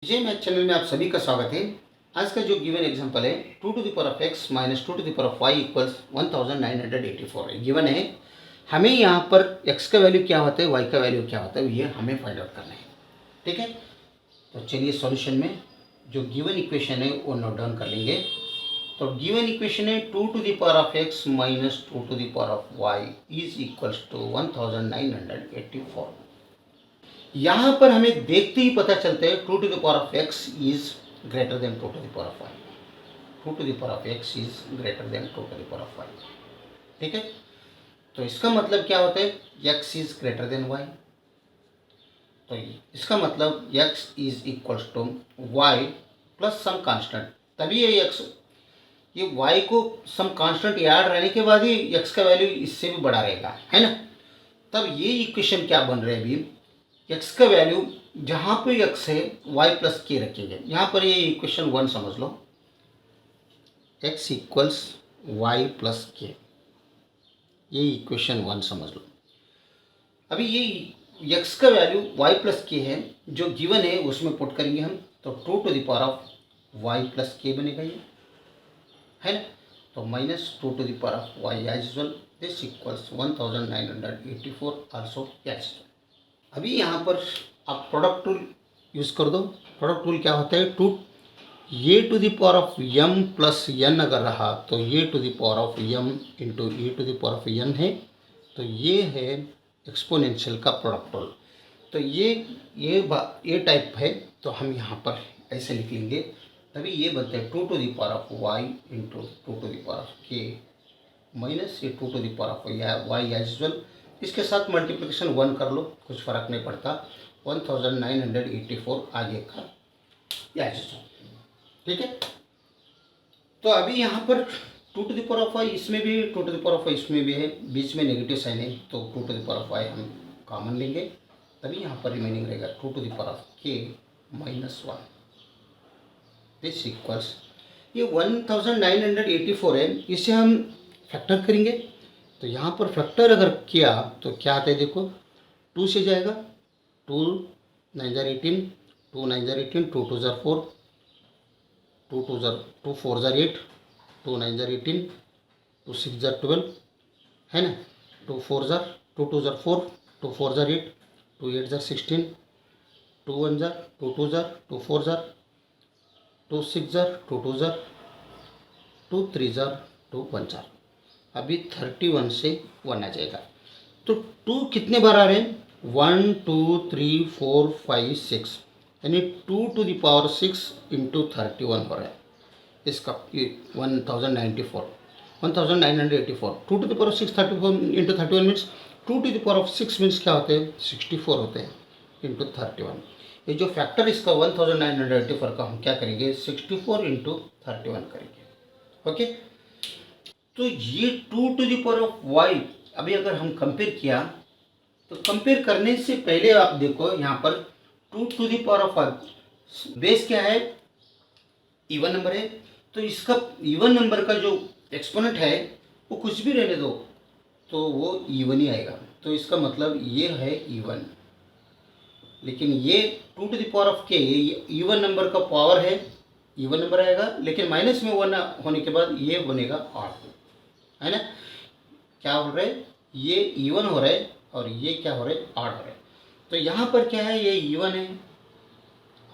विजय math channel में आप सभी का स्वागत है। आज का जो गिवन एग्जांपल है 2 to the power of x minus 2 to the power of y equals 1984 है। गिवन है, हमें यहाँ पर x का वैल्यू क्या होता है, y का वैल्यू क्या होता है, ये हमें फाइंड आउट करना है। ठीक है, तो चलिए सॉल्यूशन में जो गिवन इक्वेशन है वो नोट डाउन कर लेंगे। तो गिवन इक्वेशन है 2 to the power of x minus 2 to the power of y is equals to 1984। यहाँ पर हमें देखते ही पता चलता है 2 to the power of x is greater than 2 to the power of y। 2 to the power of x is greater than 2 to the power of y। ठीक है, तो इसका मतलब क्या होता है, x is greater than y। तो इसका मतलब x is equals to y plus some constant. तभी ये y को सम कांस्टेंट याद रहने के बाद ही x का वैल्यू इससे भी बड़ा रहेगा, है ना। तब ये इक्वेशन क्या बन रहे हैं, अभी x का वैल्यू जहाँ पे x है y प्लस के रखेंगे। यहाँ पर ये इक्वेशन 1 समझ लो, x इक्वल्स वाई प्लस के, ये इक्वेशन 1 समझ लो। अभी ये x का वैल्यू y प्लस के है, जो गिवन है उसमें पुट करेंगे हम, तो 2 to the power of y plus k बनेगा ये, है ना। तो minus 2 to the power of y as usual, this equals 1984 also as. अभी यहाँ पर आप प्रोडक्ट टूल यूज़ कर दो। प्रोडक्ट टूल क्या होता है, ये to the power of m plus n अगर रहा तो ये to the power of m into e to the power of n है, तो ये है एक्सपोनेंशियल का प्रोडक्ट टूल। तो ये टाइप है, तो हम यहाँ पर ऐसे लिख लेंगे। तभी ये बनता है 2 to the power of y into 2 to the power of k minus ये 2 to the power of y as usual. इसके साथ मल्टीप्लिकेशन 1 कर लो, कुछ फ़र्क नहीं पड़ता। 1984 आगे का एज यूजुअल। ठीक है, तो अभी यहाँ पर 2 to the power of y इसमें भी, 2 to the power of y इसमें भी है, बीच में नेगेटिव साइन है, तो 2 to the power of y हम कॉमन लेंगे। तभी यहाँ पर रिमेनिंग रहेगा 2 to the power of k minus 1। This equals, ये 1984 है, इसे हम फैक्टर करेंगे। तो यहाँ पर फैक्टर अगर किया तो क्या आता है, देखो 2 से जाएगा, 2 9 jar 18, 2 9 jar 18, 2 2 jar 4, 2 4 jar 8, 2 9 jar 18, 2 6 jar 12, है ना। 2 4 jar 2 jar 4, 2 4 jar 8, 2 8 jar 16, 2 1 jar 2 jar 2 4 jar 2 6 jar 2 jar 2 3 jar 2 1 jar. अभी 31 से 1 आ जाएगा, तो 2 कितने बार आ रहे हैं, 1 2 3 4 5 6, यानी 2 टू द पावर 6 इंटू 31 हो रहा है इसका। ये 1984 2 to the power 6 34 into 31 means 2 to the power of 6 means क्या होते हैं, 64 होते हैं इंटू 31। ये जो फैक्टर इसका 1984 का हम क्या करेंगे, 64 इंटू 31 करेंगे। ओके, तो ये 2 to the power of y, अभी अगर हम कंपेयर किया तो कंपेयर करने से पहले आप देखो यहाँ पर 2 to the power of y base क्या है, इवन नंबर है, तो इसका इवन नंबर का जो एक्सपोनेंट है वो कुछ भी रहने दो तो वो इवन ही आएगा। तो इसका मतलब ये है इवन, लेकिन ये 2 to the power of k ये इवन नंबर का पावर है, इवन नंबर आएगा, लेकिन माइनस में 1 होने के बाद ये बनेगा ऑड, है ना। क्या हो रहा है, ये इवन हो रहा है और ये क्या हो रहा है, ऑड हो रहा है। तो यहाँ पर क्या है, ये इवन है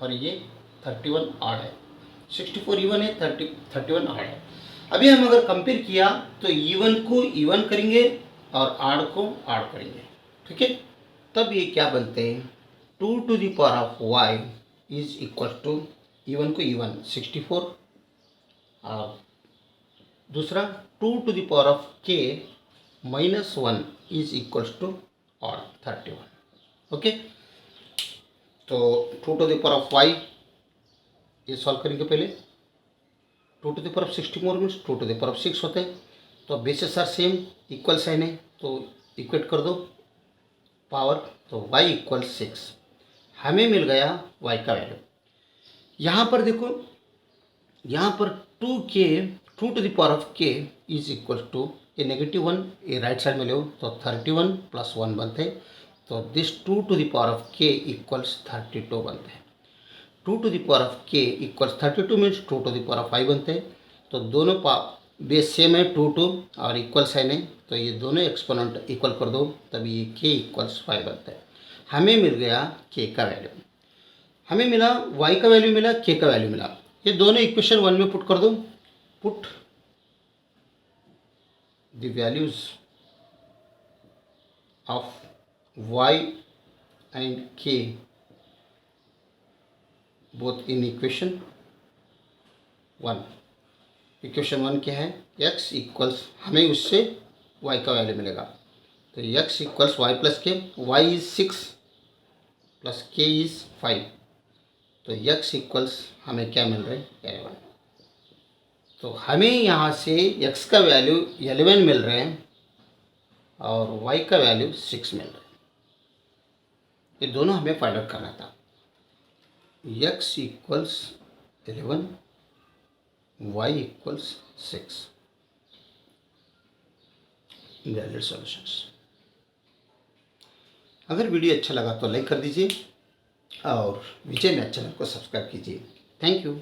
और ये 31 ऑड है। 64 इवन है, 31 ऑड है। अभी हम अगर कंपेयर किया तो इवन को इवन करेंगे और ऑड को ऑड करेंगे, ठीक है। तब ये क्या बनते हैं, 2 to the power of y is equal to, even को इवन 64 और दूसरा 2 to the power of k minus 1 is equals to और 31। ओके, तो 2 to the power of y ये सॉल्व करेंगे पहले। 2 to the power of 64 means 2 to the power of 6 होते हैं, तो basis are same, equal sign है तो इक्वेट कर दो पावर, तो y इक्वल 6 हमें मिल गया y का वैल्यू। यहाँ पर देखो, यहाँ पर 2 to the power of k is equal to, ये -1 ये राइट साइड में ले तो 31 प्लस 1 बनते हैं, तो this 2 to the power of k equals 32 बनते हैं। 2 to the power of k equals 32 means 2 to the power of 5 बनते हैं। तो दोनों बेस सेम है 2 2 और इक्वल साइन है, तो ये दोनों एक्सपोनेंट इक्वल कर दो, तभी ये k इक्वल्स 5 बनता है। हमें मिल गया k का वैल्यू, हमें मिला y का वैल्यू मिला, k का वैल्यू मिला। ये दोनों इक्वेशन 1 में पुट कर दो। Put the values of y and k both in equation 1। Equation 1 क्या है, x इक्वल्स, हमें उससे y का वैल्यू मिलेगा, तो x equals y plus k, y is 6 plus k is 5, तो x इक्वल्स हमें क्या मिल रहा है 11। तो हमें यहाँ से x का वैल्यू 11 मिल रहे हैं और y का वैल्यू 6 मिल रहा है। ये दोनों हमें फाइंड आउट करना था। x equals 11, y equals 6, valid solutions. अगर वीडियो अच्छा लगा तो लाइक कर दीजिए और विजय मैथ चैनल को सब्सक्राइब कीजिए। Thank you.